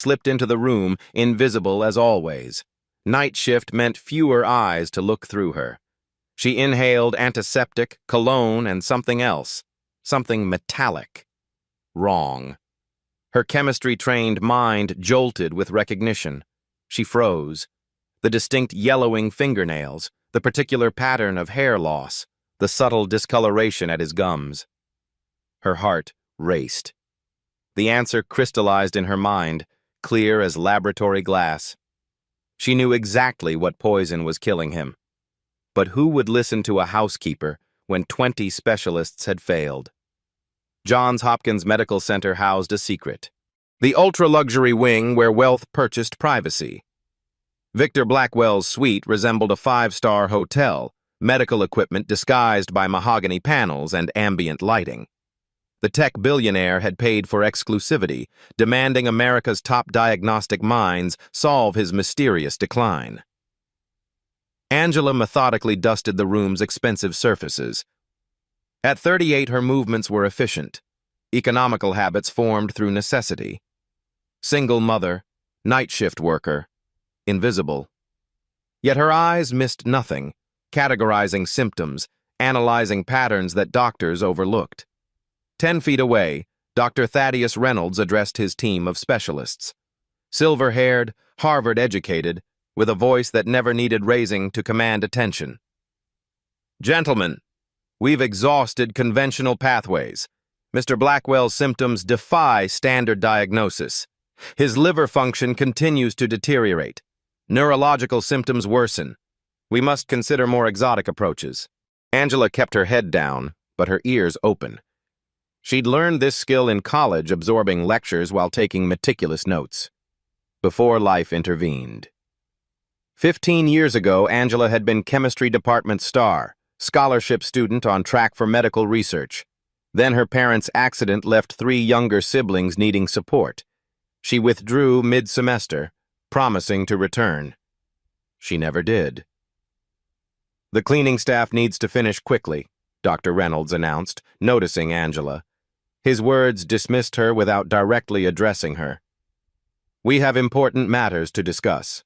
slipped into the room, invisible as always. Night shift meant fewer eyes to look through her. She inhaled antiseptic, cologne, and something else. Something metallic. Wrong. Her chemistry-trained mind jolted with recognition. She froze. The distinct yellowing fingernails, the particular pattern of hair loss, the subtle discoloration at his gums. Her heart raced. The answer crystallized in her mind, clear as laboratory glass. She knew exactly what poison was killing him. But who would listen to a housekeeper when 20 specialists had failed? Johns Hopkins Medical Center housed a secret. The ultra-luxury wing where wealth purchased privacy. Victor Blackwell's suite resembled a 5-star hotel, medical equipment disguised by mahogany panels and ambient lighting. The tech billionaire had paid for exclusivity, demanding America's top diagnostic minds solve his mysterious decline. Angela methodically dusted the room's expensive surfaces. At 38, her movements were efficient. Economical habits formed through necessity. Single mother, night shift worker, invisible. Yet her eyes missed nothing, categorizing symptoms, analyzing patterns that doctors overlooked. 10 feet away, Dr. Thaddeus Reynolds addressed his team of specialists. Silver-haired, Harvard-educated, with a voice that never needed raising to command attention. "Gentlemen, we've exhausted conventional pathways. Mr. Blackwell's symptoms defy standard diagnosis. His liver function continues to deteriorate. Neurological symptoms worsen. We must consider more exotic approaches." Angela kept her head down, but her ears open. She'd learned this skill in college, absorbing lectures while taking meticulous notes. Before life intervened. 15 years ago, Angela had been chemistry department star, scholarship student on track for medical research. Then her parents' accident left 3 younger siblings needing support. She withdrew mid-semester, promising to return. She never did. "The cleaning staff needs to finish quickly," Dr. Reynolds announced, noticing Angela. His words dismissed her without directly addressing her. "We have important matters to discuss."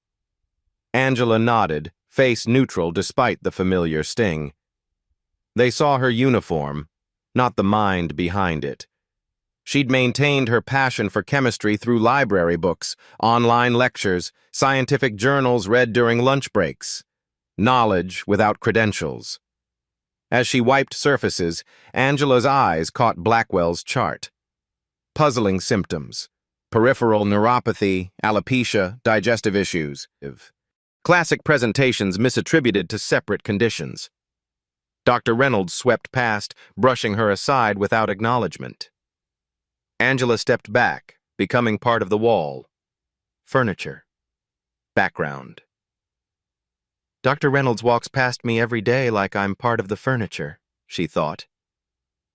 Angela nodded, face neutral despite the familiar sting. They saw her uniform, not the mind behind it. She'd maintained her passion for chemistry through library books, online lectures, scientific journals read during lunch breaks. Knowledge without credentials. As she wiped surfaces, Angela's eyes caught Blackwell's chart. Puzzling symptoms. Peripheral neuropathy, alopecia, digestive issues. Classic presentations misattributed to separate conditions. Dr. Reynolds swept past, brushing her aside without acknowledgement. Angela stepped back, becoming part of the wall. Furniture. Background. "Dr. Reynolds walks past me every day like I'm part of the furniture," she thought.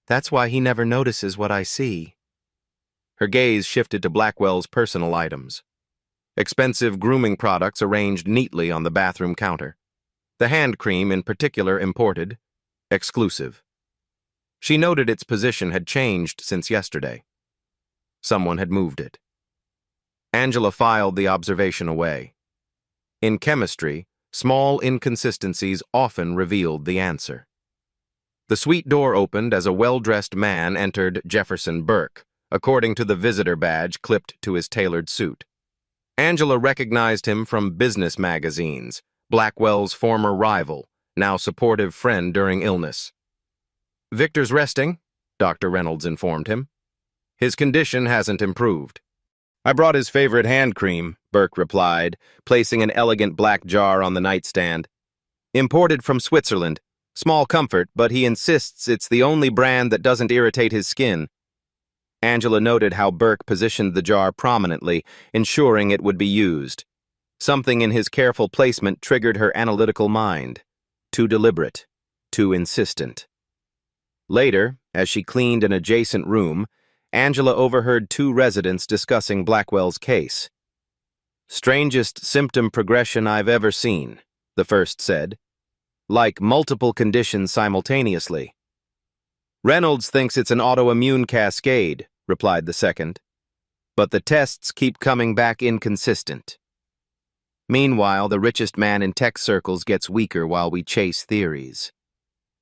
"That's why he never notices what I see." Her gaze shifted to Blackwell's personal items. Expensive grooming products arranged neatly on the bathroom counter. The hand cream in particular imported, exclusive. She noted its position had changed since yesterday. Someone had moved it. Angela filed the observation away. In chemistry, small inconsistencies often revealed the answer. The suite door opened as a well-dressed man entered Jefferson Burke, according to the visitor badge clipped to his tailored suit. Angela recognized him from business magazines, Blackwell's former rival, now supportive friend during illness. "Victor's resting," Dr. Reynolds informed him. "His condition hasn't improved." "I brought his favorite hand cream," Burke replied, placing an elegant black jar on the nightstand. "Imported from Switzerland. Small comfort, but he insists it's the only brand that doesn't irritate his skin." Angela noted how Burke positioned the jar prominently, ensuring it would be used. Something in his careful placement triggered her analytical mind. Too deliberate, too insistent. Later, as she cleaned an adjacent room, Angela overheard 2 residents discussing Blackwell's case. "Strangest symptom progression I've ever seen," the first said. "Like multiple conditions simultaneously." "Reynolds thinks it's an autoimmune cascade," replied the second. But the tests keep coming back inconsistent. Meanwhile, the richest man in tech circles gets weaker while we chase theories.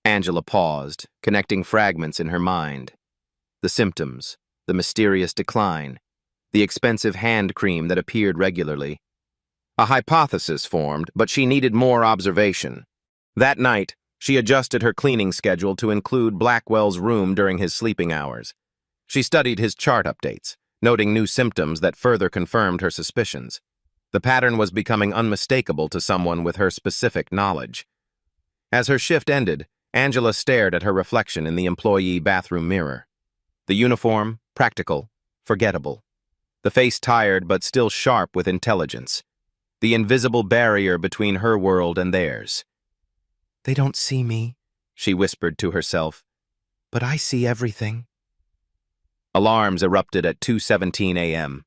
Angela paused, connecting fragments in her mind. The symptoms, the mysterious decline, the expensive hand cream that appeared regularly. A hypothesis formed, but she needed more observation. That night, she adjusted her cleaning schedule to include Blackwell's room during his sleeping hours. She studied his chart updates, noting new symptoms that further confirmed her suspicions. The pattern was becoming unmistakable to someone with her specific knowledge. As her shift ended, Angela stared at her reflection in the employee bathroom mirror. The uniform, practical, forgettable. The face tired but still sharp with intelligence. The invisible barrier between her world and theirs. "They don't see me," she whispered to herself, "but I see everything." Alarms erupted at 2:17 a.m.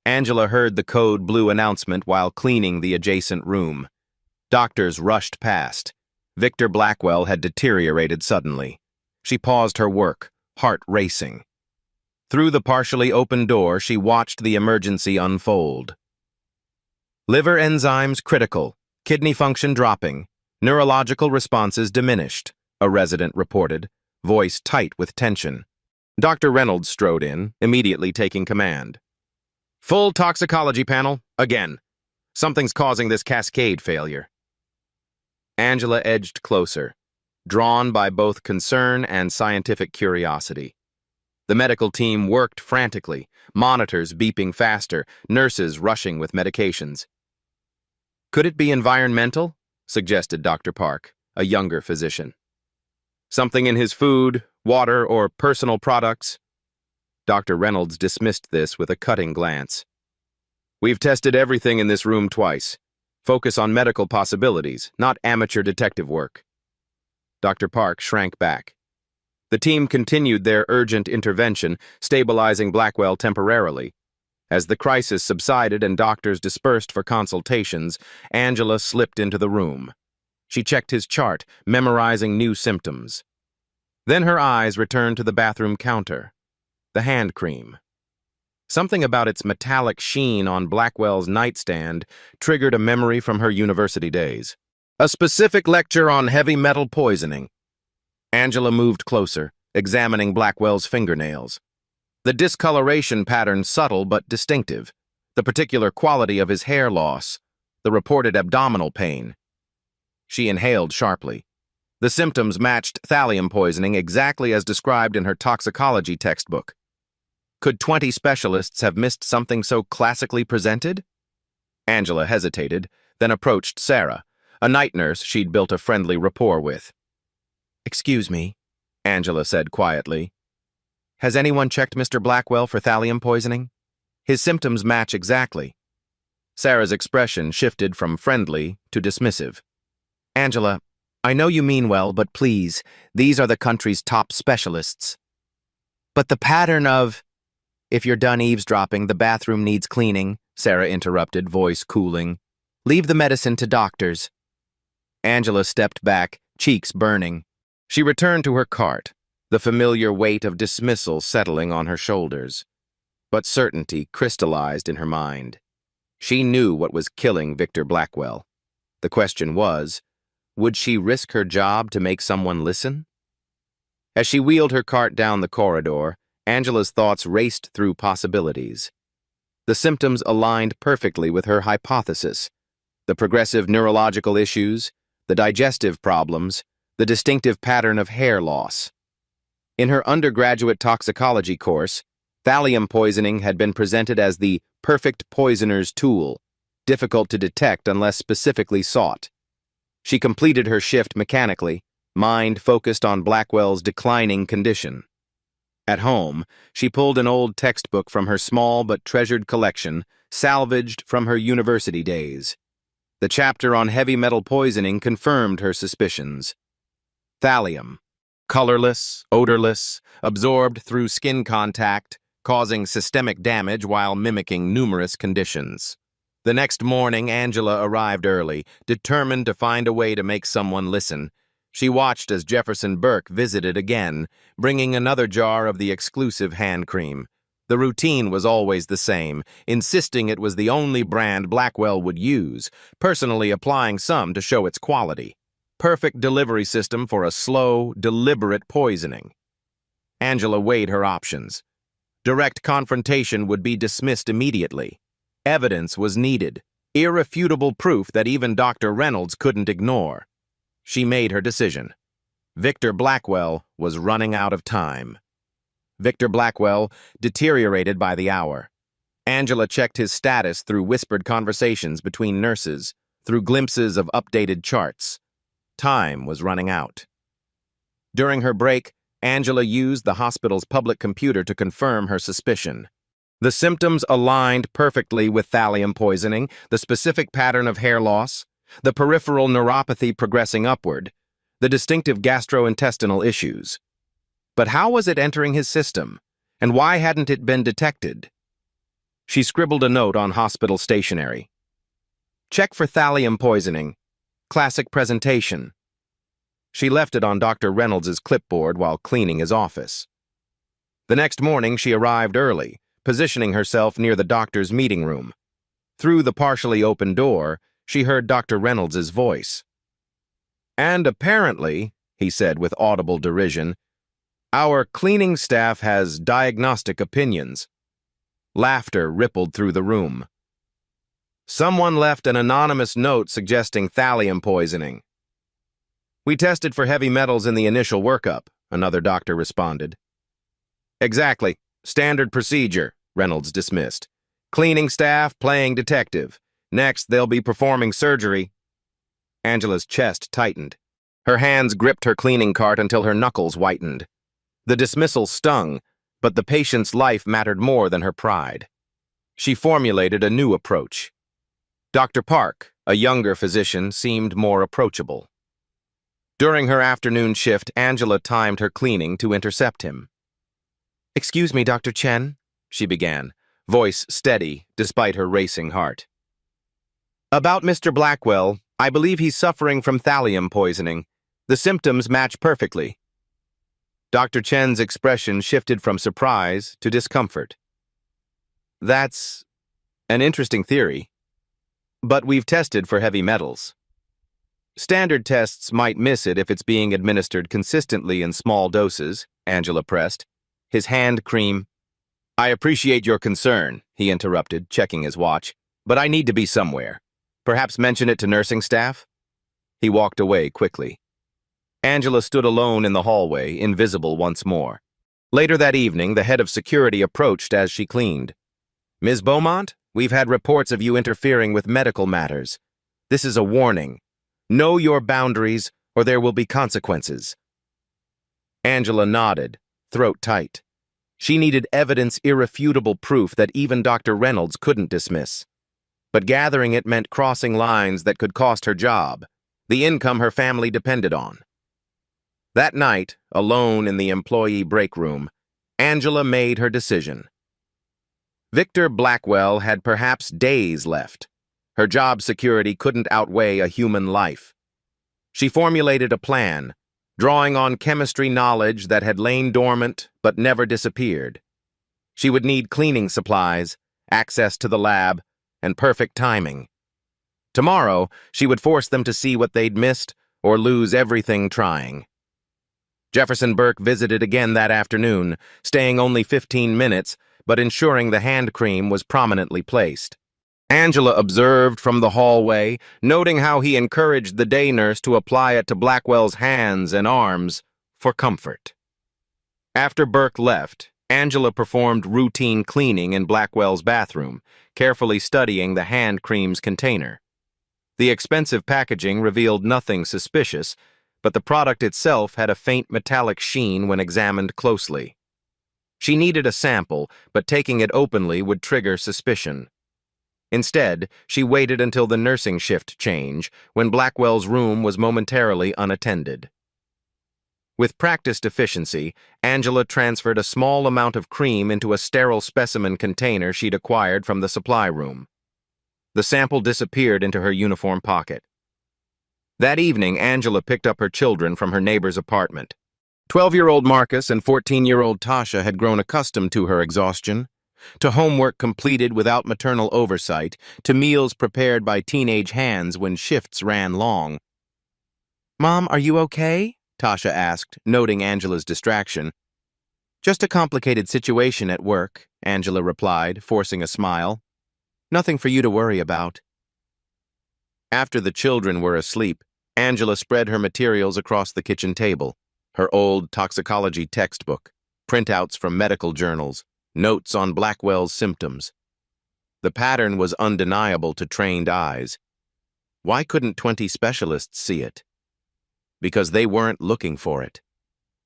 Angela heard the code blue announcement while cleaning the adjacent room. Doctors rushed past. Victor Blackwell had deteriorated suddenly. She paused her work, heart racing. Through the partially open door, she watched the emergency unfold. Liver enzymes critical, kidney function dropping, neurological responses diminished, a resident reported, voice tight with tension. Dr. Reynolds strode in, immediately taking command. "Full toxicology panel, again. Something's causing this cascade failure." Angela edged closer, drawn by both concern and scientific curiosity. The medical team worked frantically, monitors beeping faster, nurses rushing with medications. "Could it be environmental?" suggested Dr. Park, a younger physician. "Something in his food, water, or personal products?" Dr. Reynolds dismissed this with a cutting glance. "We've tested everything in this room twice. Focus on medical possibilities, not amateur detective work." Dr. Park shrank back. The team continued their urgent intervention, stabilizing Blackwell temporarily. As the crisis subsided and doctors dispersed for consultations, Angela slipped into the room. She checked his chart, memorizing new symptoms. Then her eyes returned to the bathroom counter. The hand cream. Something about its metallic sheen on Blackwell's nightstand triggered a memory from her university days. A specific lecture on heavy metal poisoning. Angela moved closer, examining Blackwell's fingernails. The discoloration pattern subtle but distinctive, the particular quality of his hair loss, the reported abdominal pain. She inhaled sharply. The symptoms matched thallium poisoning exactly as described in her toxicology textbook. Could 20 specialists have missed something so classically presented? Angela hesitated, then approached Sarah, a night nurse she'd built a friendly rapport with. "Excuse me," Angela said quietly. "Has anyone checked Mr. Blackwell for thallium poisoning? His symptoms match exactly." Sarah's expression shifted from friendly to dismissive. "Angela, I know you mean well, but please, these are the country's top specialists." "But the pattern of—" "If you're done eavesdropping, the bathroom needs cleaning," Sarah interrupted, voice cooling. "Leave the medicine to doctors." Angela stepped back, cheeks burning. She returned to her cart, the familiar weight of dismissal settling on her shoulders. But certainty crystallized in her mind. She knew what was killing Victor Blackwell. The question was, would she risk her job to make someone listen? As she wheeled her cart down the corridor, Angela's thoughts raced through possibilities. The symptoms aligned perfectly with her hypothesis. The progressive neurological issues, the digestive problems, the distinctive pattern of hair loss. In her undergraduate toxicology course, thallium poisoning had been presented as the perfect poisoner's tool, difficult to detect unless specifically sought. She completed her shift mechanically, mind focused on Blackwell's declining condition. At home, she pulled an old textbook from her small but treasured collection, salvaged from her university days. The chapter on heavy metal poisoning confirmed her suspicions. Thallium. Colorless, odorless, absorbed through skin contact, causing systemic damage while mimicking numerous conditions. The next morning, Angela arrived early, determined to find a way to make someone listen. She watched as Jefferson Burke visited again, bringing another jar of the exclusive hand cream. The routine was always the same, insisting it was the only brand Blackwell would use, personally applying some to show its quality. Perfect delivery system for a slow, deliberate poisoning. Angela weighed her options. Direct confrontation would be dismissed immediately. Evidence was needed, irrefutable proof that even Dr. Reynolds couldn't ignore. She made her decision. Victor Blackwell was running out of time. Victor Blackwell deteriorated by the hour. Angela checked his status through whispered conversations between nurses, through glimpses of updated charts. Time was running out. During her break, Angela used the hospital's public computer to confirm her suspicion. The symptoms aligned perfectly with thallium poisoning, the specific pattern of hair loss, the peripheral neuropathy progressing upward, the distinctive gastrointestinal issues. But how was it entering his system, and why hadn't it been detected? She scribbled a note on hospital stationery. Check for thallium poisoning. Classic presentation. She left it on Dr. Reynolds' clipboard while cleaning his office. The next morning, she arrived early, positioning herself near the doctor's meeting room. Through the partially open door, she heard Dr. Reynolds' voice. And apparently, he said with audible derision, our cleaning staff has diagnostic opinions. Laughter rippled through the room. Someone left an anonymous note suggesting thallium poisoning. We tested for heavy metals in the initial workup, another doctor responded. Exactly. Standard procedure, Reynolds dismissed. Cleaning staff playing detective. Next, they'll be performing surgery. Angela's chest tightened. Her hands gripped her cleaning cart until her knuckles whitened. The dismissal stung, but the patient's life mattered more than her pride. She formulated a new approach. Dr. Park, a younger physician, seemed more approachable. During her afternoon shift, Angela timed her cleaning to intercept him. Excuse me, Dr. Chen, she began, voice steady despite her racing heart. About Mr. Blackwell, I believe he's suffering from thallium poisoning. The symptoms match perfectly. Dr. Chen's expression shifted from surprise to discomfort. That's an interesting theory. But we've tested for heavy metals. Standard tests might miss it if it's being administered consistently in small doses, Angela pressed. His hand cream. I appreciate your concern, he interrupted, checking his watch, but I need to be somewhere. Perhaps mention it to nursing staff? He walked away quickly. Angela stood alone in the hallway, invisible once more. Later that evening, the head of security approached as she cleaned. Ms. Beaumont, we've had reports of you interfering with medical matters. This is a warning. Know your boundaries, or there will be consequences. Angela nodded, throat tight. She needed evidence, irrefutable proof that even Dr. Reynolds couldn't dismiss. But gathering it meant crossing lines that could cost her job, the income her family depended on. That night, alone in the employee break room, Angela made her decision. Victor Blackwell had perhaps days left. Her job security couldn't outweigh a human life. She formulated a plan, drawing on chemistry knowledge that had lain dormant but never disappeared. She would need cleaning supplies, access to the lab, and perfect timing. Tomorrow, she would force them to see what they'd missed or lose everything trying. Jefferson Burke visited again that afternoon, staying only 15 minutes, but ensuring the hand cream was prominently placed. Angela observed from the hallway, noting how he encouraged the day nurse to apply it to Blackwell's hands and arms for comfort. After Burke left, Angela performed routine cleaning in Blackwell's bathroom, carefully studying the hand cream's container. The expensive packaging revealed nothing suspicious, but the product itself had a faint metallic sheen when examined closely. She needed a sample, but taking it openly would trigger suspicion. Instead, she waited until the nursing shift change, when Blackwell's room was momentarily unattended. With practiced efficiency, Angela transferred a small amount of cream into a sterile specimen container she'd acquired from the supply room. The sample disappeared into her uniform pocket. That evening, Angela picked up her children from her neighbor's apartment. 12-year-old Marcus and 14-year-old Tasha had grown accustomed to her exhaustion. to homework completed without maternal oversight, to meals prepared by teenage hands when shifts ran long. "Mom, are you okay?" Tasha asked, noting Angela's distraction. "Just a complicated situation at work," Angela replied, forcing a smile. "Nothing for you to worry about." After the children were asleep, Angela spread her materials across the kitchen table, her old toxicology textbook, printouts from medical journals, notes on Blackwell's symptoms. The pattern was undeniable to trained eyes. Why couldn't 20 specialists see it? Because they weren't looking for it.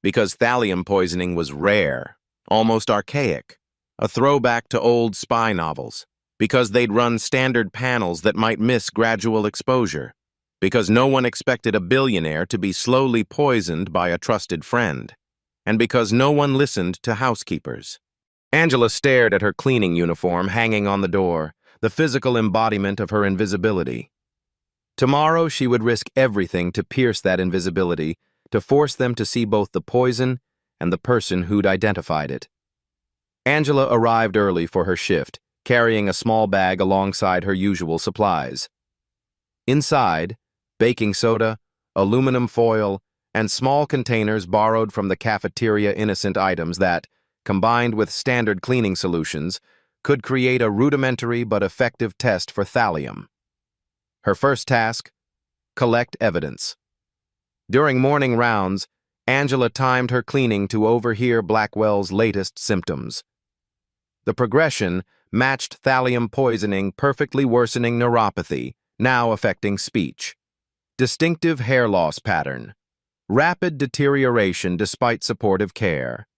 Because thallium poisoning was rare, almost archaic, a throwback to old spy novels. Because they'd run standard panels that might miss gradual exposure. Because no one expected a billionaire to be slowly poisoned by a trusted friend. And because no one listened to housekeepers. Angela stared at her cleaning uniform hanging on the door, the physical embodiment of her invisibility. Tomorrow she would risk everything to pierce that invisibility, to force them to see both the poison and the person who'd identified it. Angela arrived early for her shift, carrying a small bag alongside her usual supplies. Inside, baking soda, aluminum foil, and small containers borrowed from the cafeteria innocent items that, combined with standard cleaning solutions, could create a rudimentary but effective test for thallium. Her first task: collect evidence. During morning rounds, Angela timed her cleaning to overhear Blackwell's latest symptoms. The progression matched thallium poisoning, perfectly worsening neuropathy, now affecting speech. Distinctive hair loss pattern. Rapid deterioration despite supportive care.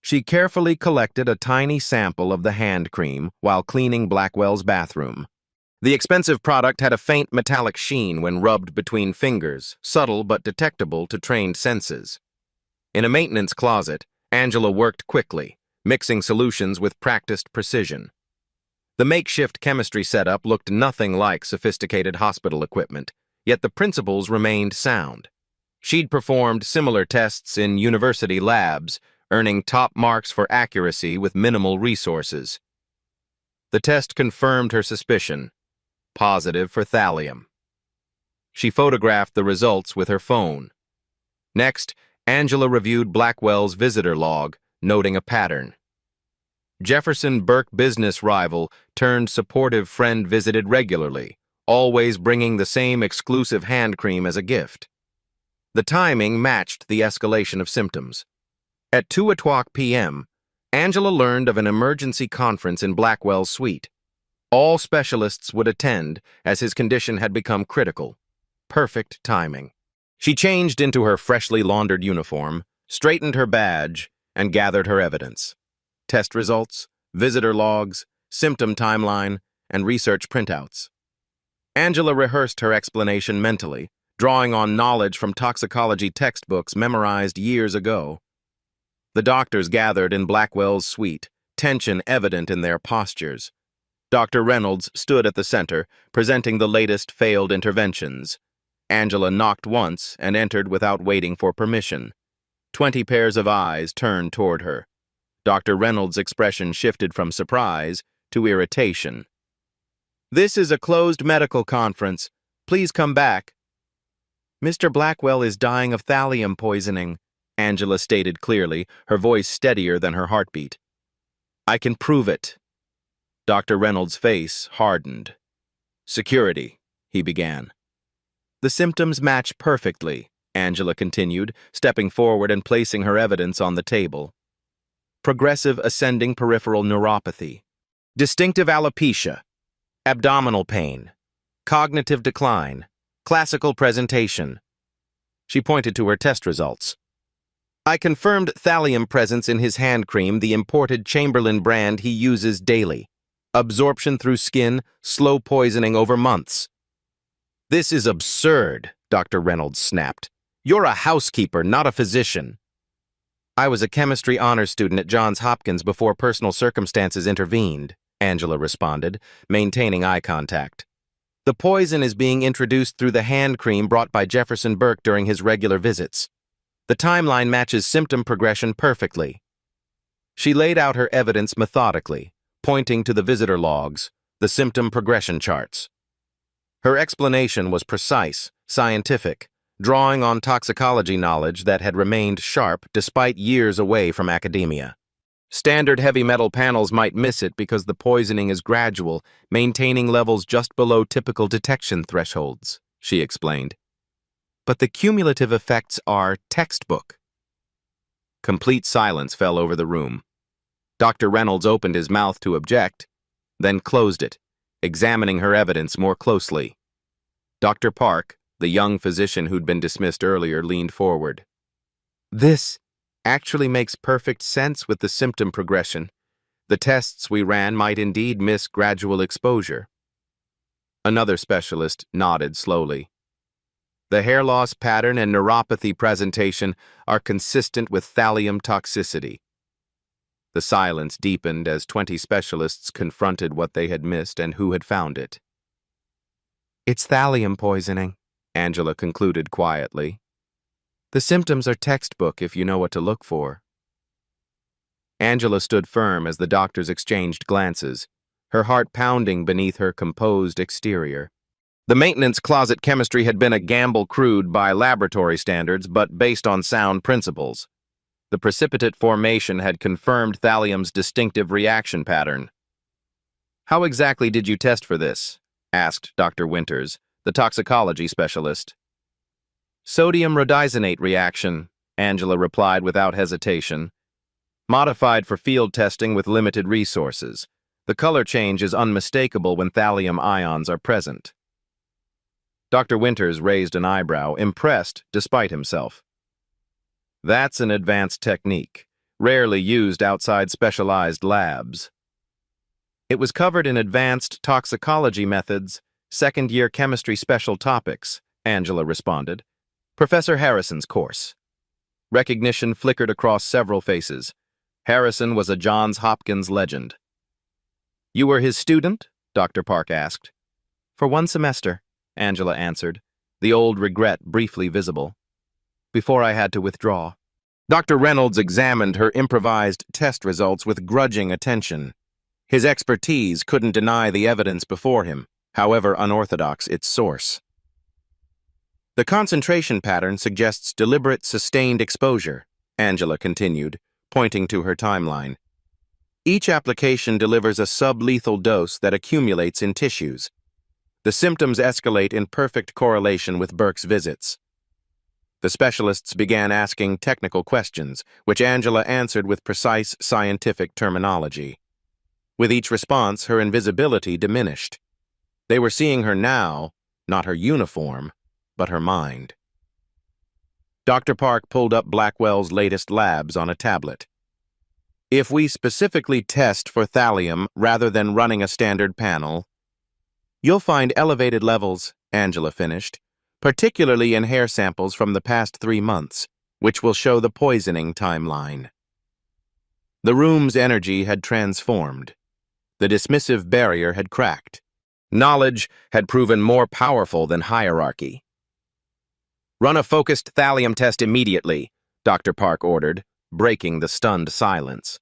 She carefully collected a tiny sample of the hand cream while cleaning Blackwell's bathroom. The expensive product had a faint metallic sheen when rubbed between fingers, subtle but detectable to trained senses. In a maintenance closet, Angela worked quickly, mixing solutions with practiced precision. The makeshift chemistry setup looked nothing like sophisticated hospital equipment, yet the principles remained sound. She'd performed similar tests in university labs, earning top marks for accuracy with minimal resources. The test confirmed her suspicion: positive for thallium. She photographed the results with her phone. Next, Angela reviewed Blackwell's visitor log, noting a pattern. Jefferson Burke business rival turned supportive friend visited regularly, always bringing the same exclusive hand cream as a gift. The timing matched the escalation of symptoms. At 2:00 p.m., Angela learned of an emergency conference in Blackwell's suite. All specialists would attend, as his condition had become critical. Perfect timing. She changed into her freshly laundered uniform, straightened her badge, and gathered her evidence. Test results, visitor logs, symptom timeline, and research printouts. Angela rehearsed her explanation mentally, drawing on knowledge from toxicology textbooks memorized years ago. The doctors gathered in Blackwell's suite, tension evident in their postures. Dr. Reynolds stood at the center, presenting the latest failed interventions. Angela knocked once and entered without waiting for permission. 20 pairs of eyes turned toward her. Dr. Reynolds' expression shifted from surprise to irritation. "This is a closed medical conference. Please come back." "Mr. Blackwell is dying of thallium poisoning," Angela stated clearly, her voice steadier than her heartbeat. "I can prove it." Dr. Reynolds' face hardened. "Security," he began. "The symptoms match perfectly," Angela continued, stepping forward and placing her evidence on the table. "Progressive ascending peripheral neuropathy, distinctive alopecia, abdominal pain, cognitive decline, classical presentation." She pointed to her test results. "I confirmed thallium presence in his hand cream, the imported Chamberlain brand he uses daily. Absorption through skin, slow poisoning over months." "This is absurd," Dr. Reynolds snapped. "You're a housekeeper, not a physician." "I was a chemistry honors student at Johns Hopkins before personal circumstances intervened," Angela responded, maintaining eye contact. "The poison is being introduced through the hand cream brought by Jefferson Burke during his regular visits. The timeline matches symptom progression perfectly." She laid out her evidence methodically, pointing to the visitor logs, the symptom progression charts. Her explanation was precise, scientific, drawing on toxicology knowledge that had remained sharp despite years away from academia. Standard heavy metal panels might miss it because the poisoning is gradual, maintaining levels just below typical detection thresholds, she explained. But the cumulative effects are textbook. Complete silence fell over the room. Dr. Reynolds opened his mouth to object, then closed it, examining her evidence more closely. Dr. Park, the young physician who'd been dismissed earlier, leaned forward. This actually makes perfect sense with the symptom progression. The tests we ran might indeed miss gradual exposure. Another specialist nodded slowly. The hair loss pattern and neuropathy presentation are consistent with thallium toxicity. The silence deepened as 20 specialists confronted what they had missed and who had found it. It's thallium poisoning, Angela concluded quietly. The symptoms are textbook if you know what to look for. Angela stood firm as the doctors exchanged glances, her heart pounding beneath her composed exterior. The maintenance closet chemistry had been a gamble crude by laboratory standards, but based on sound principles. The precipitate formation had confirmed thallium's distinctive reaction pattern. How exactly did you test for this? Asked Dr. Winters, the toxicology specialist. Sodium rhodizonate reaction, Angela replied without hesitation. Modified for field testing with limited resources. The color change is unmistakable when thallium ions are present. Dr. Winters raised an eyebrow, impressed despite himself. That's an advanced technique, rarely used outside specialized labs. It was covered in advanced toxicology methods, second-year chemistry special topics, Angela responded. Professor Harrison's course. Recognition flickered across several faces. Harrison was a Johns Hopkins legend. You were his student? Dr. Park asked. For one semester, Angela answered, the old regret briefly visible. Before I had to withdraw. Dr. Reynolds examined her improvised test results with grudging attention. His expertise couldn't deny the evidence before him, however unorthodox its source. The concentration pattern suggests deliberate, sustained exposure, Angela continued, pointing to her timeline. Each application delivers a sublethal dose that accumulates in tissues. The symptoms escalate in perfect correlation with Burke's visits. The specialists began asking technical questions, which Angela answered with precise scientific terminology. With each response, her invisibility diminished. They were seeing her now, not her uniform, but her mind. Dr. Park pulled up Blackwell's latest labs on a tablet. If we specifically test for thallium rather than running a standard panel, you'll find elevated levels, Angela finished, particularly in hair samples from the past 3 months, which will show the poisoning timeline. The room's energy had transformed. The dismissive barrier had cracked. Knowledge had proven more powerful than hierarchy. Run a focused thallium test immediately, Dr. Park ordered, breaking the stunned silence.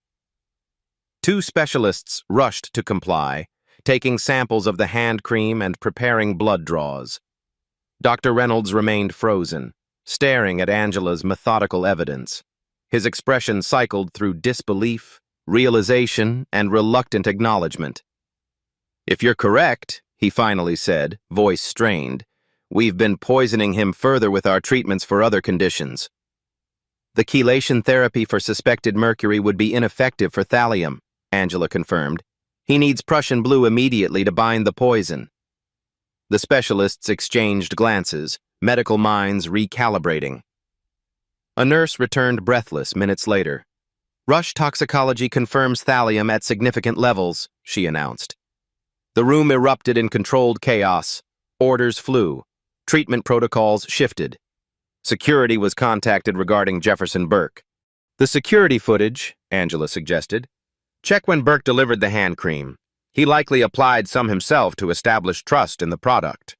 2 specialists rushed to comply, taking samples of the hand cream and preparing blood draws. Dr. Reynolds remained frozen, staring at Angela's methodical evidence. His expression cycled through disbelief, realization, and reluctant acknowledgement. If you're correct, he finally said, voice strained, we've been poisoning him further with our treatments for other conditions. The chelation therapy for suspected mercury would be ineffective for thallium, Angela confirmed. He needs Prussian blue immediately to bind the poison. The specialists exchanged glances, medical minds recalibrating. A nurse returned breathless minutes later. Rush toxicology confirms thallium at significant levels, she announced. The room erupted in controlled chaos. Orders flew. Treatment protocols shifted. Security was contacted regarding Jefferson Burke. The security footage, Angela suggested. Check when Burke delivered the hand cream. He likely applied some himself to establish trust in the product.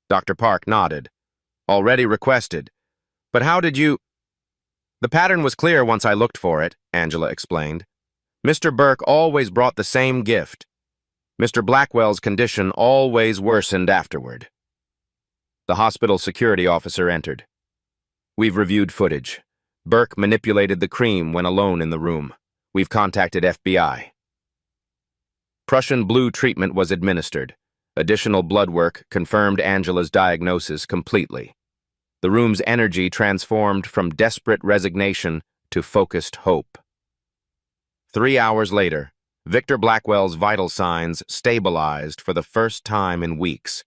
Dr. Park nodded. Already requested. But how did you... The pattern was clear once I looked for it, Angela explained. Mr. Burke always brought the same gift. Mr. Blackwell's condition always worsened afterward. The hospital security officer entered. We've reviewed footage. Burke manipulated the cream when alone in the room. We've contacted FBI. Prussian blue treatment was administered. Additional blood work confirmed Angela's diagnosis completely. The room's energy transformed from desperate resignation to focused hope. 3 hours later, Victor Blackwell's vital signs stabilized for the first time in weeks.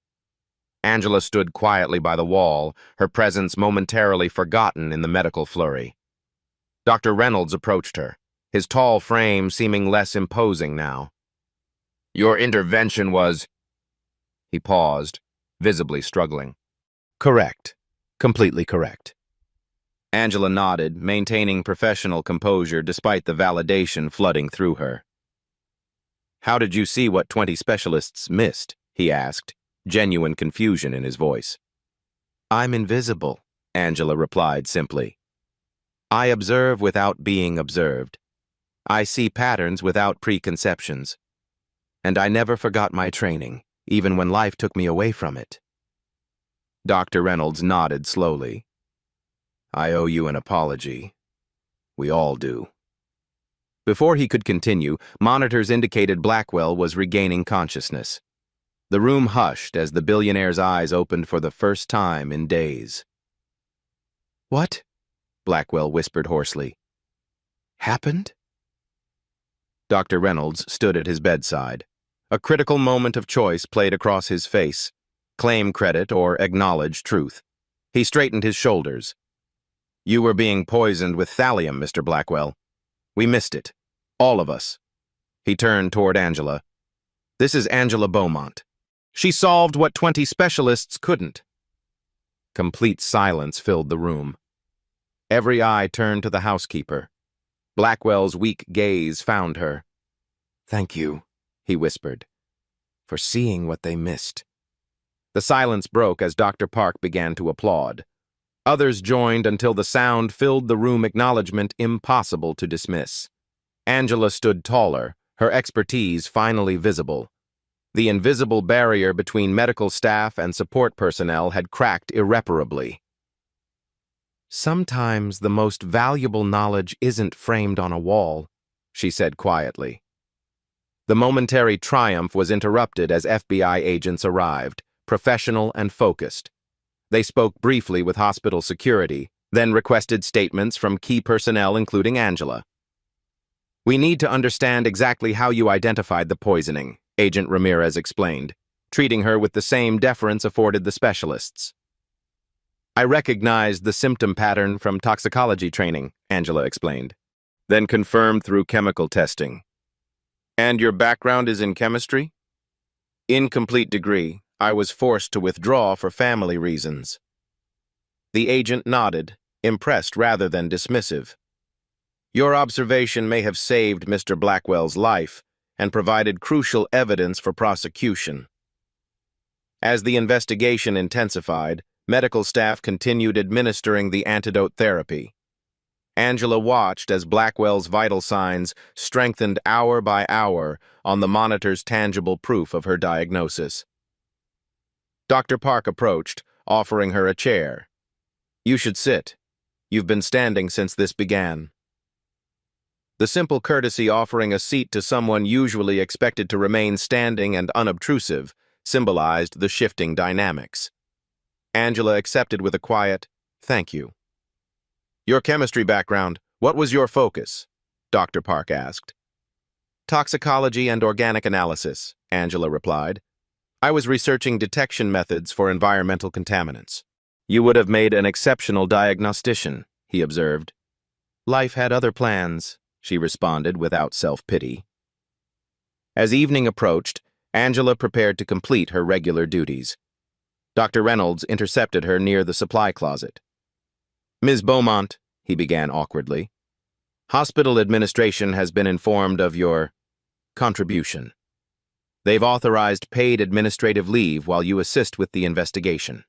Angela stood quietly by the wall, her presence momentarily forgotten in the medical flurry. Dr. Reynolds approached her, his tall frame seeming less imposing now. Your intervention was... He paused, visibly struggling. Correct. Completely correct. Angela nodded, maintaining professional composure despite the validation flooding through her. How did you see what 20 specialists missed? He asked, genuine confusion in his voice. I'm invisible, Angela replied simply. I observe without being observed. I see patterns without preconceptions. And I never forgot my training, even when life took me away from it. Dr. Reynolds nodded slowly. I owe you an apology. We all do. Before he could continue, monitors indicated Blackwell was regaining consciousness. The room hushed as the billionaire's eyes opened for the first time in days. What? Blackwell whispered hoarsely. Happened? Dr. Reynolds stood at his bedside. A critical moment of choice played across his face. Claim credit or acknowledge truth. He straightened his shoulders. You were being poisoned with thallium, Mr. Blackwell. We missed it. All of us. He turned toward Angela. This is Angela Beaumont. She solved what 20 specialists couldn't. Complete silence filled the room. Every eye turned to the housekeeper. Blackwell's weak gaze found her. Thank you, he whispered, for seeing what they missed. The silence broke as Dr. Park began to applaud. Others joined until the sound filled the room, acknowledgement impossible to dismiss. Angela stood taller, her expertise finally visible. The invisible barrier between medical staff and support personnel had cracked irreparably. Sometimes the most valuable knowledge isn't framed on a wall, she said quietly. The momentary triumph was interrupted as FBI agents arrived, professional and focused. They spoke briefly with hospital security, then requested statements from key personnel, including Angela. We need to understand exactly how you identified the poisoning, Agent Ramirez explained, treating her with the same deference afforded the specialists. I recognized the symptom pattern from toxicology training, Angela explained, then confirmed through chemical testing. And your background is in chemistry? Incomplete degree. I was forced to withdraw for family reasons. The agent nodded, impressed rather than dismissive. Your observation may have saved Mr. Blackwell's life and provided crucial evidence for prosecution. As the investigation intensified, medical staff continued administering the antidote therapy. Angela watched as Blackwell's vital signs strengthened hour by hour on the monitor's tangible proof of her diagnosis. Dr. Park approached, offering her a chair. You should sit. You've been standing since this began. The simple courtesy offering a seat to someone usually expected to remain standing and unobtrusive symbolized the shifting dynamics. Angela accepted with a quiet, "Thank you." Your chemistry background, what was your focus? Dr. Park asked. Toxicology and organic analysis, Angela replied. I was researching detection methods for environmental contaminants. You would have made an exceptional diagnostician, he observed. Life had other plans, she responded without self-pity. As evening approached, Angela prepared to complete her regular duties. Dr. Reynolds intercepted her near the supply closet. Ms. Beaumont, he began awkwardly, hospital administration has been informed of your contribution. They've authorized paid administrative leave while you assist with the investigation.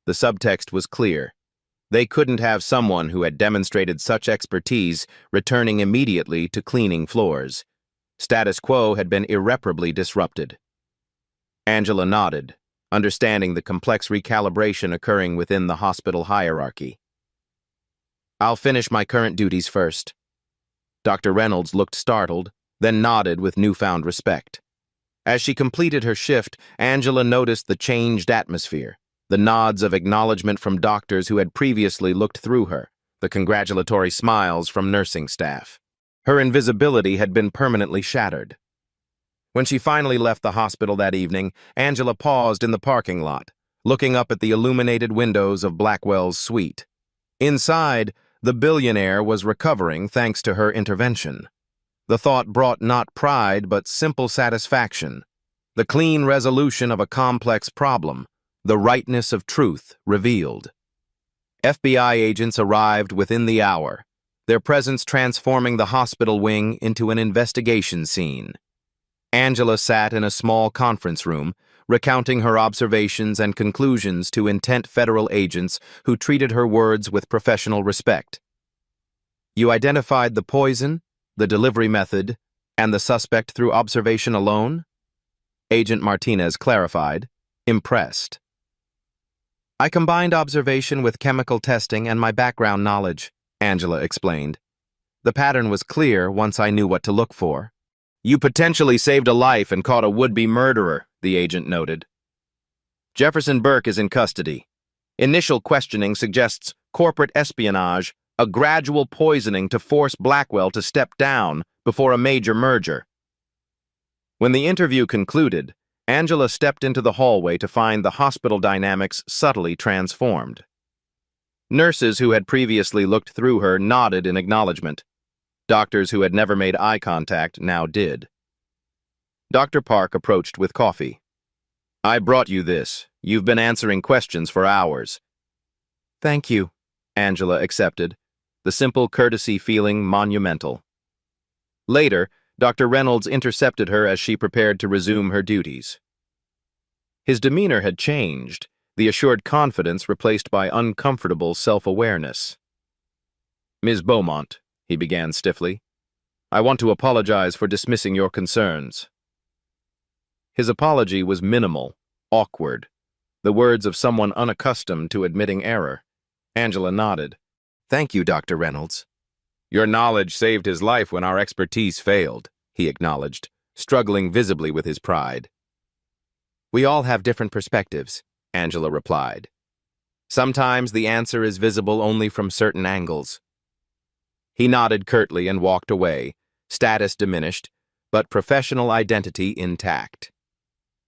The subtext was clear. They couldn't have someone who had demonstrated such expertise returning immediately to cleaning floors. Status quo had been irreparably disrupted. Angela nodded, understanding the complex recalibration occurring within the hospital hierarchy. "I'll finish my current duties first." Dr. Reynolds looked startled, then nodded with newfound respect. As she completed her shift, Angela noticed the changed atmosphere, the nods of acknowledgement from doctors who had previously looked through her, the congratulatory smiles from nursing staff. Her invisibility had been permanently shattered. When she finally left the hospital that evening, Angela paused in the parking lot, looking up at the illuminated windows of Blackwell's suite. Inside, the billionaire was recovering thanks to her intervention. The thought brought not pride but simple satisfaction, the clean resolution of a complex problem, the rightness of truth revealed. FBI agents arrived within the hour, their presence transforming the hospital wing into an investigation scene. Angela sat in a small conference room, recounting her observations and conclusions to intent federal agents who treated her words with professional respect. "You identified the poison, the delivery method, and the suspect through observation alone?" Agent Martinez clarified, impressed. "I combined observation with chemical testing and my background knowledge," Angela explained. "The pattern was clear once I knew what to look for." "You potentially saved a life and caught a would-be murderer," the agent noted. "Jefferson Burke is in custody. Initial questioning suggests corporate espionage, a gradual poisoning to force Blackwell to step down before a major merger." When the interview concluded, Angela stepped into the hallway to find the hospital dynamics subtly transformed. Nurses who had previously looked through her nodded in acknowledgement. Doctors who had never made eye contact now did. Dr. Park approached with coffee. "I brought you this. You've been answering questions for hours." "Thank you," Angela accepted, the simple courtesy feeling monumental. Later, Dr. Reynolds intercepted her as she prepared to resume her duties. His demeanor had changed, the assured confidence replaced by uncomfortable self-awareness. "Ms. Beaumont," he began stiffly, "I want to apologize for dismissing your concerns." His apology was minimal, awkward, the words of someone unaccustomed to admitting error. Angela nodded. "Thank you, Dr. Reynolds." "Your knowledge saved his life when our expertise failed," he acknowledged, struggling visibly with his pride. "We all have different perspectives," Angela replied. "Sometimes the answer is visible only from certain angles." He nodded curtly and walked away, status diminished, but professional identity intact.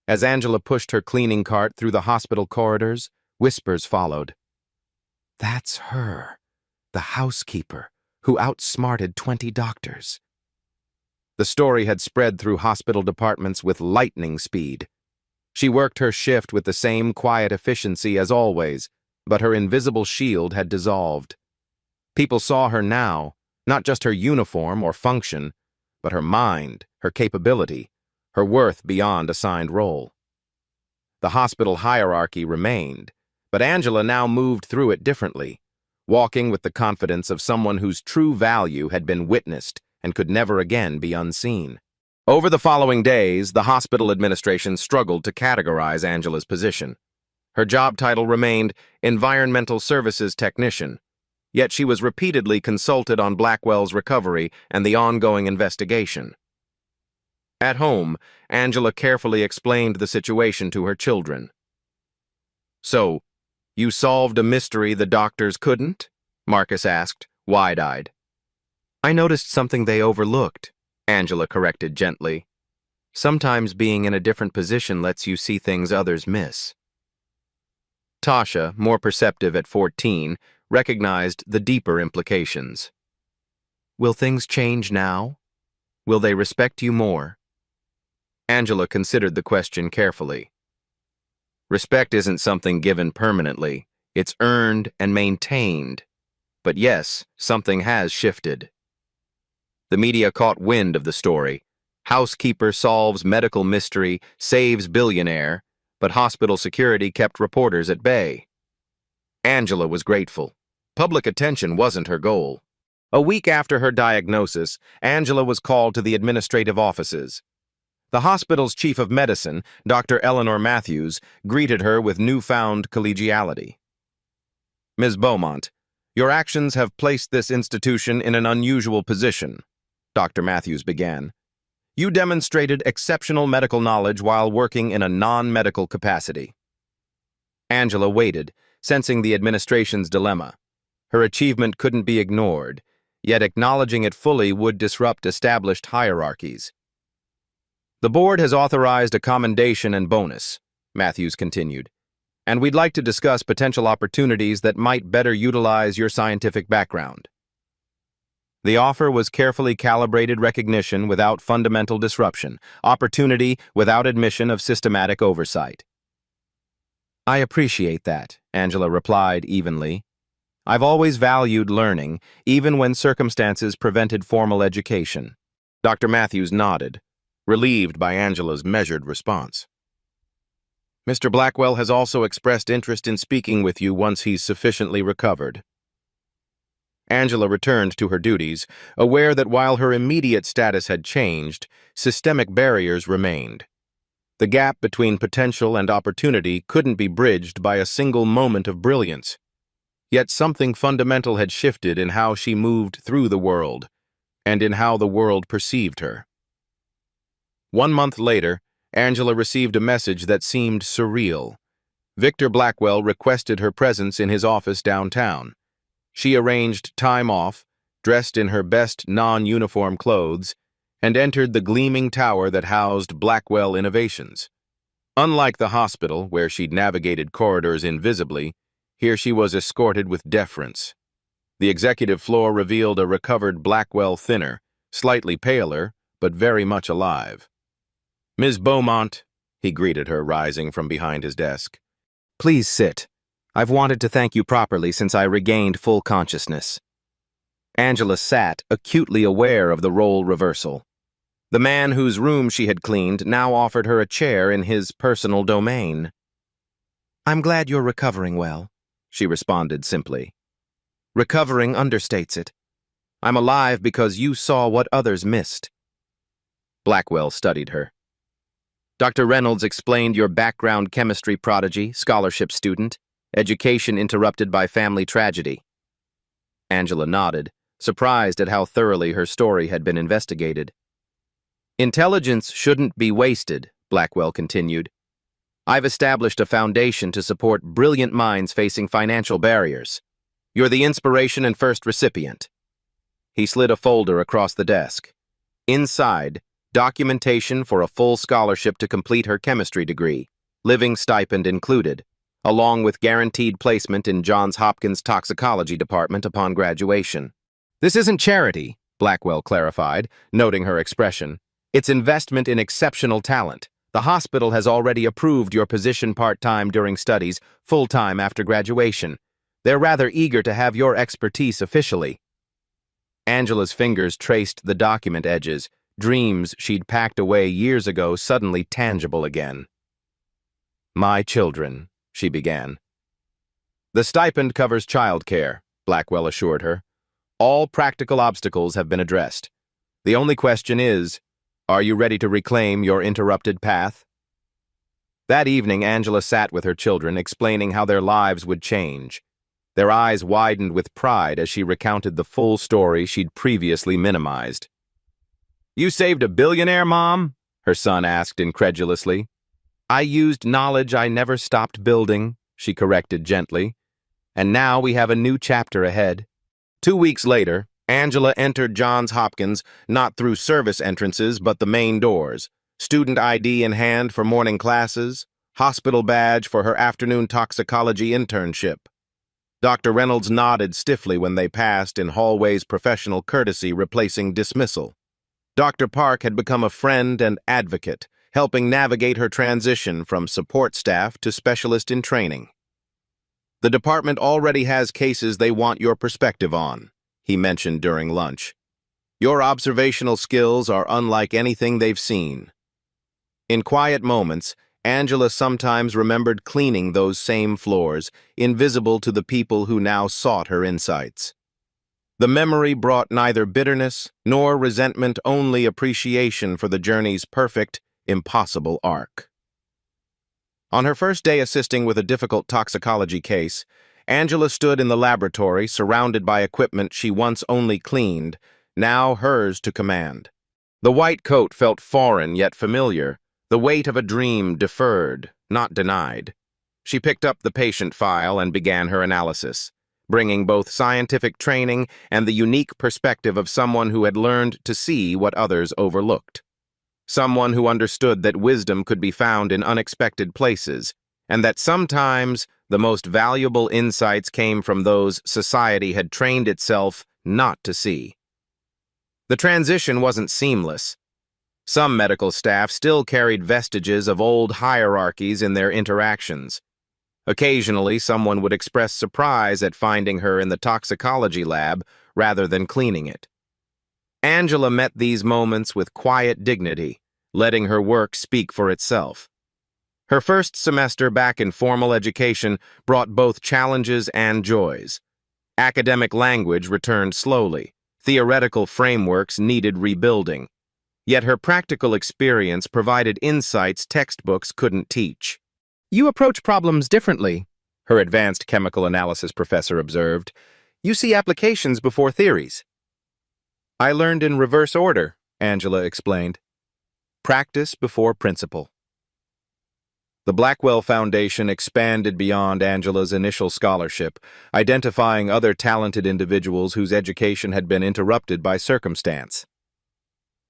As Angela pushed her cleaning cart through the hospital corridors, whispers followed. "That's her, the housekeeper, who outsmarted 20 doctors." The story had spread through hospital departments with lightning speed. She worked her shift with the same quiet efficiency as always, but her invisible shield had dissolved. People saw her now, not just her uniform or function, but her mind, her capability, her worth beyond assigned role. The hospital hierarchy remained, but Angela now moved through it differently, walking with the confidence of someone whose true value had been witnessed and could never again be unseen. Over the following days, the hospital administration struggled to categorize Angela's position. Her job title remained Environmental Services Technician, yet she was repeatedly consulted on Blackwell's recovery and the ongoing investigation. At home, Angela carefully explained the situation to her children. "So, you solved a mystery the doctors couldn't?" Marcus asked, wide-eyed. "I noticed something they overlooked," Angela corrected gently. "Sometimes being in a different position lets you see things others miss." Tasha, more perceptive at 14, recognized the deeper implications. "Will things change now? Will they respect you more?" Angela considered the question carefully. Respect isn't something given permanently. It's earned and maintained. But yes, something has shifted. The media caught wind of the story. Housekeeper solves medical mystery, saves billionaire, but hospital security kept reporters at bay. Angela was grateful. Public attention wasn't her goal. A week after her diagnosis, Angela was called to the administrative offices. The hospital's chief of medicine, Dr. Eleanor Matthews, greeted her with newfound collegiality. "Ms. Beaumont, your actions have placed this institution in an unusual position," Dr. Matthews began. "You demonstrated exceptional medical knowledge while working in a non-medical capacity." Angela waited, sensing the administration's dilemma. Her achievement couldn't be ignored, yet acknowledging it fully would disrupt established hierarchies. "The board has authorized a commendation and bonus," Matthews continued, "and we'd like to discuss potential opportunities that might better utilize your scientific background." The offer was carefully calibrated recognition without fundamental disruption, opportunity without admission of systematic oversight. "I appreciate that," Angela replied evenly. "I've always valued learning, even when circumstances prevented formal education." Dr. Matthews nodded, relieved by Angela's measured response. "Mr. Blackwell has also expressed interest in speaking with you once he's sufficiently recovered." Angela returned to her duties, aware that while her immediate status had changed, systemic barriers remained. The gap between potential and opportunity couldn't be bridged by a single moment of brilliance. Yet something fundamental had shifted in how she moved through the world, and in how the world perceived her. 1 month later, Angela received a message that seemed surreal. Victor Blackwell requested her presence in his office downtown. She arranged time off, dressed in her best non-uniform clothes, and entered the gleaming tower that housed Blackwell Innovations. Unlike the hospital, where she'd navigated corridors invisibly, here she was escorted with deference. The executive floor revealed a recovered Blackwell thinner, slightly paler, but very much alive. "Ms. Beaumont," he greeted her, rising from behind his desk. "Please sit. I've wanted to thank you properly since I regained full consciousness." Angela sat, acutely aware of the role reversal. The man whose room she had cleaned now offered her a chair in his personal domain. "I'm glad you're recovering well," she responded simply. "Recovering understates it. I'm alive because you saw what others missed." Blackwell studied her. "Dr. Reynolds explained your background: chemistry prodigy, scholarship student, education interrupted by family tragedy." Angela nodded, surprised at how thoroughly her story had been investigated. "Intelligence shouldn't be wasted," Blackwell continued. "I've established a foundation to support brilliant minds facing financial barriers. You're the inspiration and first recipient." He slid a folder across the desk. Inside, documentation for a full scholarship to complete her chemistry degree, living stipend included, along with guaranteed placement in Johns Hopkins Toxicology Department upon graduation. "This isn't charity," Blackwell clarified, noting her expression. "It's investment in exceptional talent. The hospital has already approved your position part-time during studies, full-time after graduation. They're rather eager to have your expertise officially." Angela's fingers traced the document edges, dreams she'd packed away years ago suddenly tangible again. "My children," she began. "The stipend covers childcare," Blackwell assured her. "All practical obstacles have been addressed. The only question is, are you ready to reclaim your interrupted path?" That evening, Angela sat with her children, explaining how their lives would change. Their eyes widened with pride as she recounted the full story she'd previously minimized. "You saved a billionaire, Mom?" her son asked incredulously. "I used knowledge I never stopped building," she corrected gently. "And now we have a new chapter ahead." 2 weeks later, Angela entered Johns Hopkins not through service entrances but the main doors, student ID in hand for morning classes, hospital badge for her afternoon toxicology internship. Dr. Reynolds nodded stiffly when they passed, in hallway's professional courtesy replacing dismissal. Dr. Park had become a friend and advocate, helping navigate her transition from support staff to specialist in training. "The department already has cases they want your perspective on," he mentioned during lunch. "Your observational skills are unlike anything they've seen." In quiet moments, Angela sometimes remembered cleaning those same floors, invisible to the people who now sought her insights. The memory brought neither bitterness nor resentment, only appreciation for the journey's perfect, impossible arc. On her first day assisting with a difficult toxicology case, Angela stood in the laboratory surrounded by equipment she once only cleaned, now hers to command. The white coat felt foreign yet familiar, the weight of a dream deferred, not denied. She picked up the patient file and began her analysis, bringing both scientific training and the unique perspective of someone who had learned to see what others overlooked. Someone who understood that wisdom could be found in unexpected places, and that sometimes the most valuable insights came from those society had trained itself not to see. The transition wasn't seamless. Some medical staff still carried vestiges of old hierarchies in their interactions. Occasionally, someone would express surprise at finding her in the toxicology lab rather than cleaning it. Angela met these moments with quiet dignity, letting her work speak for itself. Her first semester back in formal education brought both challenges and joys. Academic language returned slowly. Theoretical frameworks needed rebuilding. Yet her practical experience provided insights textbooks couldn't teach. "You approach problems differently," her advanced chemical analysis professor observed. "You see applications before theories." "I learned in reverse order," Angela explained. "Practice before principle." The Blackwell Foundation expanded beyond Angela's initial scholarship, identifying other talented individuals whose education had been interrupted by circumstance.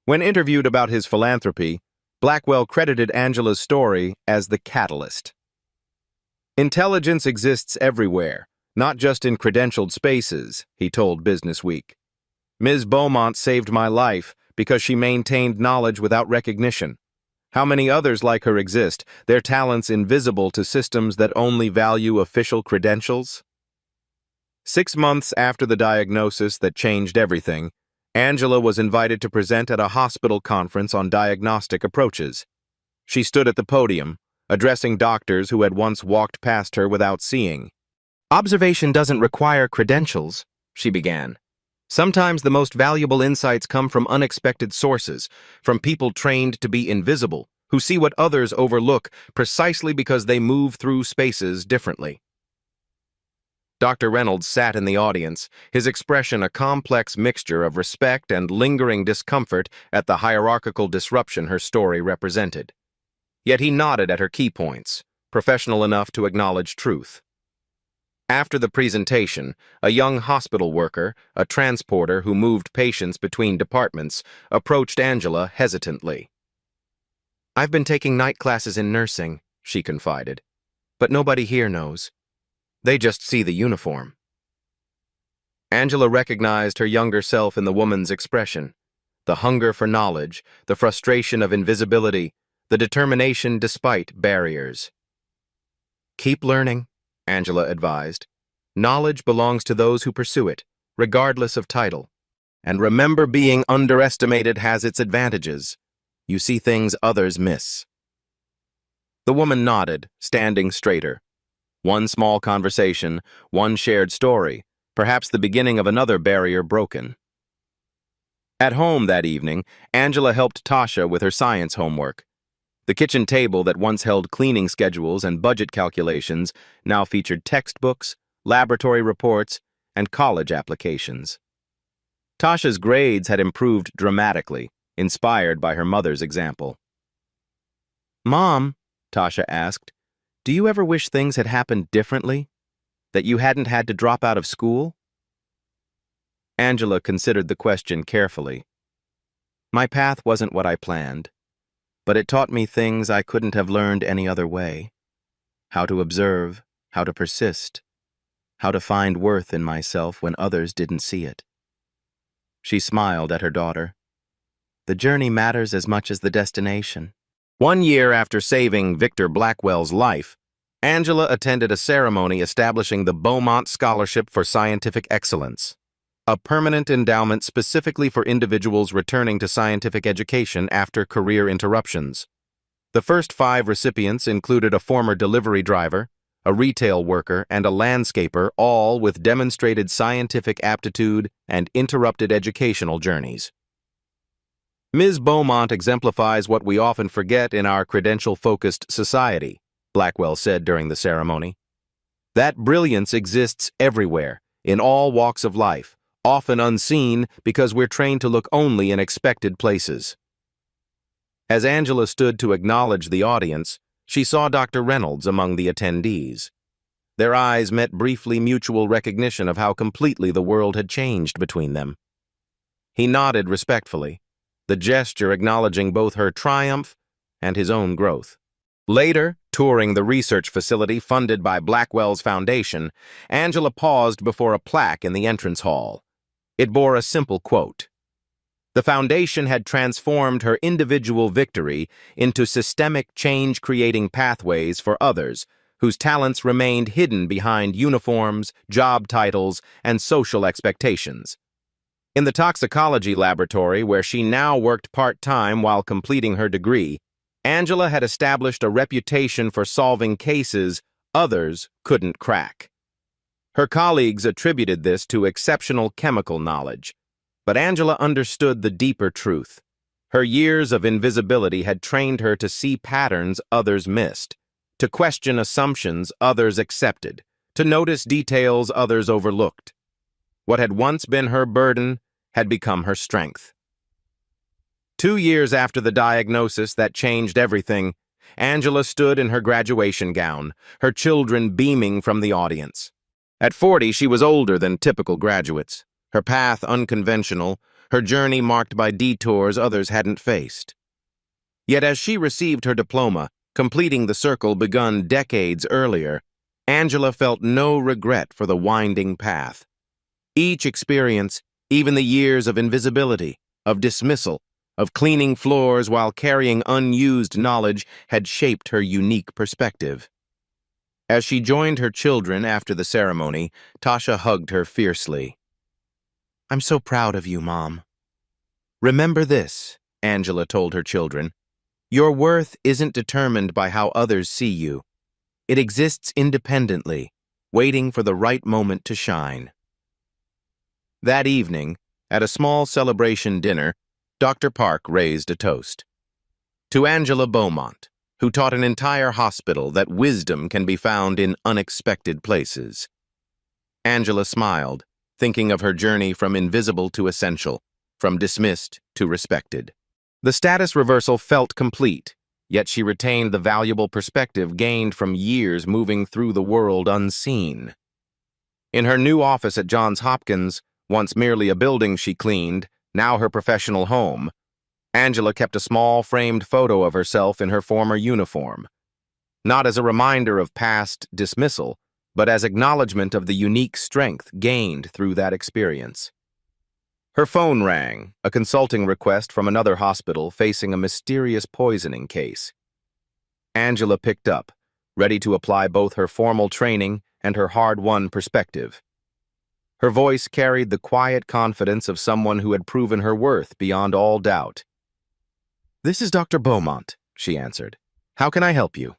When interviewed about his philanthropy, Blackwell credited Angela's story as the catalyst. "Intelligence exists everywhere, not just in credentialed spaces," he told Businessweek. "Ms. Beaumont saved my life because she maintained knowledge without recognition. How many others like her exist, their talents invisible to systems that only value official credentials?" 6 months after the diagnosis that changed everything, Angela was invited to present at a hospital conference on diagnostic approaches. She stood at the podium, addressing doctors who had once walked past her without seeing. "Observation doesn't require credentials," she began. "Sometimes the most valuable insights come from unexpected sources, from people trained to be invisible, who see what others overlook precisely because they move through spaces differently." Dr. Reynolds sat in the audience, his expression a complex mixture of respect and lingering discomfort at the hierarchical disruption her story represented. Yet he nodded at her key points, professional enough to acknowledge truth. After the presentation, a young hospital worker, a transporter who moved patients between departments, approached Angela hesitantly. "I've been taking night classes in nursing," she confided, "but nobody here knows. They just see the uniform." Angela recognized her younger self in the woman's expression, the hunger for knowledge, the frustration of invisibility, the determination despite barriers. "Keep learning," Angela advised. "Knowledge belongs to those who pursue it, regardless of title. And remember, being underestimated has its advantages. You see things others miss." The woman nodded, standing straighter. One small conversation, one shared story, perhaps the beginning of another barrier broken. At home that evening, Angela helped Tasha with her science homework. The kitchen table that once held cleaning schedules and budget calculations now featured textbooks, laboratory reports, and college applications. Tasha's grades had improved dramatically, inspired by her mother's example. "Mom," Tasha asked, "do you ever wish things had happened differently? That you hadn't had to drop out of school?" Angela considered the question carefully. "My path wasn't what I planned, but it taught me things I couldn't have learned any other way. How to observe, how to persist, how to find worth in myself when others didn't see it." She smiled at her daughter. "The journey matters as much as the destination." 1 year after saving Victor Blackwell's life, Angela attended a ceremony establishing the Beaumont Scholarship for Scientific Excellence, a permanent endowment specifically for individuals returning to scientific education after career interruptions. The first 5 recipients included a former delivery driver, a retail worker, and a landscaper, all with demonstrated scientific aptitude and interrupted educational journeys. Ms. Beaumont exemplifies what we often forget in our credential-focused society, Blackwell said during the ceremony. That brilliance exists everywhere, in all walks of life, often unseen because we're trained to look only in expected places. As Angela stood to acknowledge the audience, she saw Dr. Reynolds among the attendees. Their eyes met briefly mutual recognition of how completely the world had changed between them. He nodded respectfully, the gesture acknowledging both her triumph and his own growth. Later, touring the research facility funded by Blackwell's foundation, Angela paused before a plaque in the entrance hall. It bore a simple quote. The foundation had transformed her individual victory into systemic change-creating pathways for others whose talents remained hidden behind uniforms, job titles, and social expectations. In the toxicology laboratory, where she now worked part-time while completing her degree, Angela had established a reputation for solving cases others couldn't crack. Her colleagues attributed this to exceptional chemical knowledge, but Angela understood the deeper truth. Her years of invisibility had trained her to see patterns others missed, to question assumptions others accepted, to notice details others overlooked. What had once been her burden had become her strength. 2 years after the diagnosis that changed everything, Angela stood in her graduation gown, her children beaming from the audience. At 40, she was older than typical graduates, her path unconventional, her journey marked by detours others hadn't faced. Yet as she received her diploma, completing the circle begun decades earlier, Angela felt no regret for the winding path. Each experience, even the years of invisibility, of dismissal, of cleaning floors while carrying unused knowledge, had shaped her unique perspective. As she joined her children after the ceremony, Tasha hugged her fiercely. "I'm so proud of you, Mom." "Remember this," Angela told her children. "Your worth isn't determined by how others see you. It exists independently, waiting for the right moment to shine." That evening, at a small celebration dinner, Dr. Park raised a toast. To Angela Beaumont, who taught an entire hospital that wisdom can be found in unexpected places. Angela smiled, thinking of her journey from invisible to essential, from dismissed to respected. The status reversal felt complete, yet she retained the valuable perspective gained from years moving through the world unseen. In her new office at Johns Hopkins, once merely a building she cleaned, now her professional home, Angela kept a small framed photo of herself in her former uniform, not as a reminder of past dismissal, but as acknowledgement of the unique strength gained through that experience. Her phone rang, a consulting request from another hospital facing a mysterious poisoning case. Angela picked up, ready to apply both her formal training and her hard-won perspective. Her voice carried the quiet confidence of someone who had proven her worth beyond all doubt. "This is Dr. Beaumont," she answered. "How can I help you?"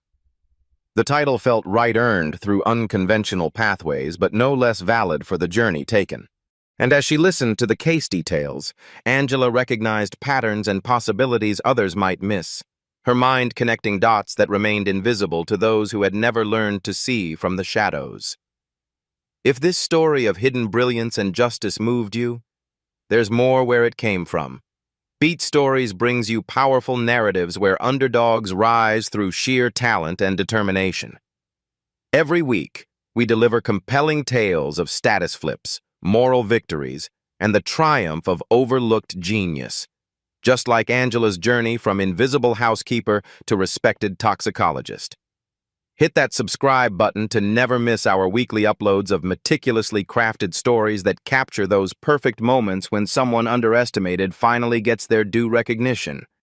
The title felt right-earned through unconventional pathways, but no less valid for the journey taken. And as she listened to the case details, Angela recognized patterns and possibilities others might miss, her mind connecting dots that remained invisible to those who had never learned to see from the shadows. If this story of hidden brilliance and justice moved you, there's more where it came from. Beat Stories brings you powerful narratives where underdogs rise through sheer talent and determination. Every week, we deliver compelling tales of status flips, moral victories, and the triumph of overlooked genius, just like Angela's journey from invisible housekeeper to respected toxicologist. Hit that subscribe button to never miss our weekly uploads of meticulously crafted stories that capture those perfect moments when someone underestimated finally gets their due recognition.